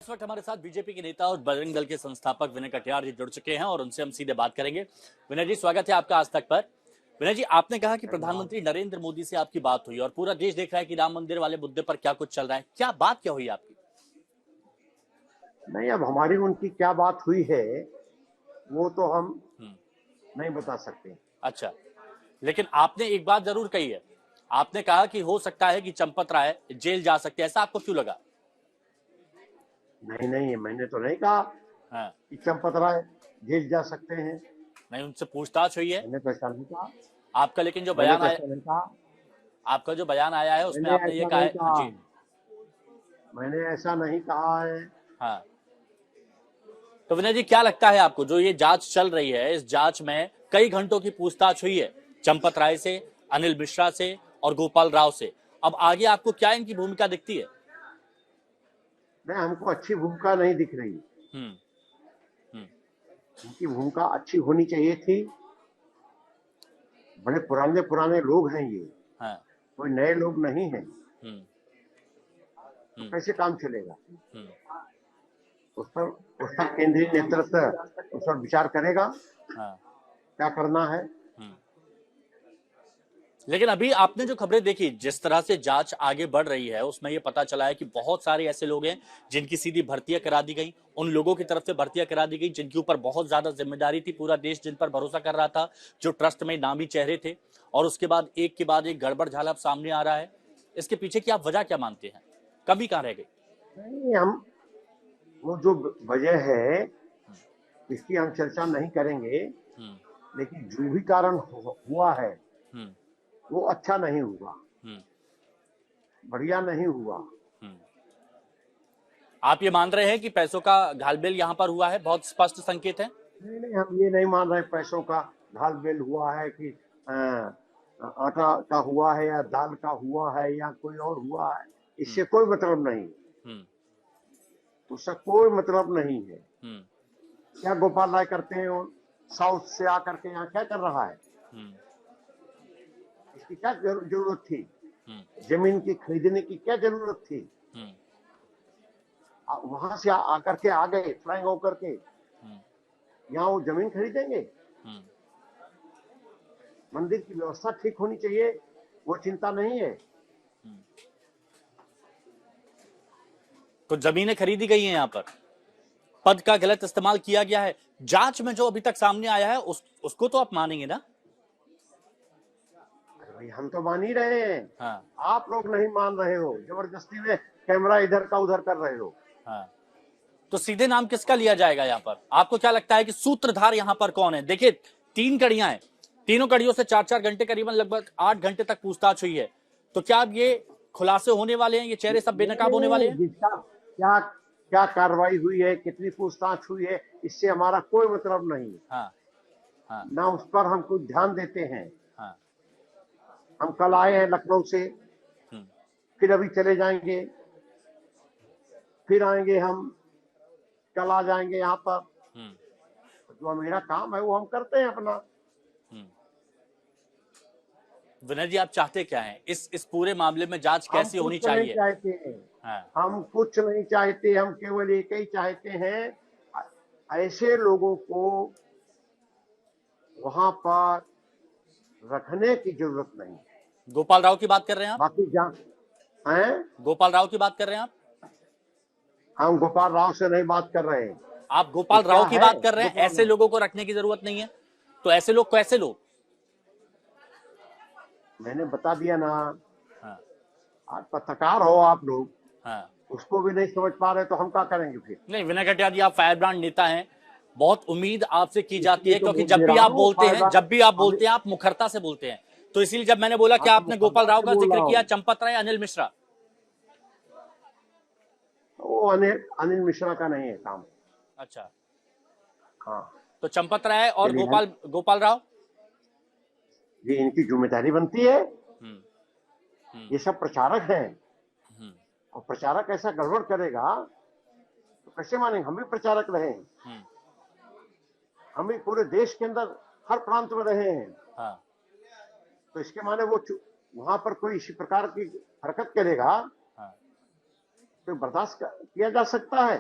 इस वक्त हमारे साथ बीजेपी के नेता और बजरंग दल के संस्थापक विनय कटियार जी जुड़ चुके हैं और उनसे हम सीधे बात करेंगे। विनय जी, स्वागत है आपका आज तक पर। विनय जी, आपने कहा कि प्रधानमंत्री नरेंद्र मोदी से आपकी बात हुई और पूरा देश देख रहा है कि राम मंदिर वाले मुद्दे पर क्या कुछ चल रहा है, क्या बात क्या हुई आपकी? नहीं, अब हमारी उनकी क्या बात हुई है वो तो हम नहीं बता सकते। अच्छा, लेकिन आपने एक बात जरूर कही है, आपने कहा कि हो सकता है कि चंपत राय जेल जा सकते हैं, ऐसा आपको क्यों लगा? नहीं नहीं, मैंने तो नहीं कहा हाँ, कि चंपत राय जेल जा सकते हैं। नहीं, उनसे पूछताछ हुई है मैंने तो ऐसा नहीं कहा। आपका, लेकिन जो मैंने बयान तो आया, ऐसा नहीं कहा। आपका जो बयान आया है उसमें मैंने आपने ये ऐसा कहा नहीं है। हाँ कहा। जी। मैंने ऐसा नहीं कहा है। हाँ, तो विनय जी, क्या लगता है आपको, जो ये जांच चल रही है, इस जांच में कई घंटों की पूछताछ हुई है चंपत राय से, अनिल मिश्रा से और गोपाल राव से, अब आगे आपको क्या इनकी भूमिका दिखती है? नहीं, हमको अच्छी भूमिका नहीं दिख रही। हम्म। हम्म। इनकी भूमिका अच्छी होनी चाहिए थी। बड़े पुराने पुराने लोग हैं ये, हाँ। कोई नए लोग नहीं हैं। हम्म। तो हम्म। कैसे काम चलेगा? हम्म। उस पर केंद्रीय नेतृत्व उस पर विचार करेगा हाँ। क्या करना है। हम्म। लेकिन अभी आपने जो खबरें देखी, जिस तरह से जांच आगे बढ़ रही है, उसमें ये पता चला है कि बहुत सारे ऐसे लोग हैं जिनकी सीधी भर्तियां करा दी गई, उन लोगों की तरफ से भर्तियां करा दी गई जिनके ऊपर बहुत ज्यादा जिम्मेदारी थी, पूरा देश जिन पर भरोसा कर रहा था, जो ट्रस्ट में नामी चेहरे थे, और उसके बाद एक के बाद एक गड़बड़ झाला सामने आ रहा है। इसके पीछे की आप वजह क्या मानते हैं? कमी कहां रह गई? नहीं, हम वो जो वजह है इसकी हम चर्चा नहीं करेंगे। हम्म। लेकिन जो भी कारण हुआ है हम्म। वो अच्छा नहीं हुआ, हम्म। बढ़िया नहीं हुआ। हम्म। आप ये मान रहे हैं कि पैसों का घालमेल यहां पर हुआ है? बहुत स्पष्ट संकेत है। नहीं नहीं, हम ये नहीं मान रहे पैसों का घालमेल हुआ है कि आटा का हुआ है या दाल का हुआ है या कोई और हुआ है। हम्म। इससे कोई मतलब नहीं। हम्म। उसका कोई मतलब नहीं है। हम्म। क्या गोपाल राय करते हैं? वो साउथ से आकर के यहाँ क्या कर रहा है? हम्म। इसकी क्या जरूरत थी? हम्म। जमीन की खरीदने की क्या जरूरत थी? हम्म। वहां से आकर के आ गए फ्लाइंग होकर के, हम्म। यहाँ वो जमीन खरीदेंगे? हम्म। मंदिर की व्यवस्था ठीक होनी चाहिए, वो चिंता नहीं है। हम्म। तो जमीनें खरीदी गई हैं, यहाँ पर पद का गलत इस्तेमाल किया गया है। जांच में जो अभी तक सामने आया है उसको तो आप मानेंगे ना? अरे भाई, हम तो मान ही रहे हैं। हाँ। आप लोग नहीं मान रहे हो, जबरदस्ती में कैमरा इधर का उधर कर रहे हो। हाँ, तो सीधे नाम किसका लिया जाएगा यहाँ पर? आपको क्या लगता है कि सूत्रधार यहाँ पर कौन है? देखिए, 3 कड़ियां हैं, तीनों कड़ियों से 4-4 घंटे, करीबन लगभग 8 घंटे तक पूछताछ हुई है। तो क्या अब ये खुलासे होने वाले हैं? ये चेहरे सब नहीं बेनकाब होने वाले नहीं, हैं? जिसका क्या क्या कार्रवाई हुई है, कितनी पूछताछ हुई है, इससे हमारा कोई मतलब नहीं। हाँ। हाँ। ना उस पर हम कुछ ध्यान देते हैं। हाँ। हम कल आए हैं लखनऊ से, हम्म। फिर अभी चले जाएंगे, फिर आएंगे हम, कल आ जाएंगे यहाँ पर। हम्म। जो मेरा काम है वो हम करते हैं अपना। हम्म। विनय जी, आप चाहते क्या हैं इस पूरे मामले में? जांच हम कैसी होनी कुछ नहीं चाहिए? चाहते हैं। हाँ। हम कुछ नहीं चाहते, हम केवल एक ही चाहते हैं, ऐसे लोगों को वहां पर रखने की जरूरत नहीं है। गोपाल राव की बात कर रहे हैं आप? बाकी जहाँ हैं, गोपाल राव की बात कर रहे हैं आप? हम गोपाल राव से नहीं बात कर रहे हैं। आप ये गोपाल क्या राव की है बात कर रहे हैं? गोपाल ऐसे राव? लोगों को रखने की जरूरत नहीं है? तो ऐसे लोग कैसे लोग? मैंने बता दिया ना। हाँ। आज पत्रकार हो आप लोग, हाँ। उसको भी नहीं समझ पा रहे तो हम क्या करेंगे फिर? नहीं, विनय कटियार जी, आप फायर ब्रांड नेता हैं, बहुत उम्मीद आपसे की जाती इसलिए है, तो क्योंकि बोल जब दे भी रहा आप हूँ बोलते हैं, फायदा। जब भी आप हमें बोलते हैं, आप मुखरता से बोलते हैं। तो इसीलिए जब मैंने बोला कि हाँ, तो आपने गोपाल मुखर्दा राव से का बोल जिक्र रहा किया, हूँ। चंपत राय, अनिल मिश्रा, वो अनिल अनिल मिश्रा का नहीं है काम। अच्छा, हाँ, तो चंपत राय और चलिए। गोपाल गोपाल राव। ये इनकी जिम्मेदारी बनती है। हम्म। हम्म। ये सब प्रचारक हैं, हम्म। और प्रचारक ऐसा गड़बड़ करेगा तो कैसे मानेंगे? हम भी प्रचारक रहे हैं, हम्म। हम भी पूरे देश के अंदर हर प्रांत में रहे हैं। हाँ। तो इसके माने वो वहां पर कोई इसी प्रकार की हरकत करेगा हाँ। तो बर्दाश्त किया जा सकता है?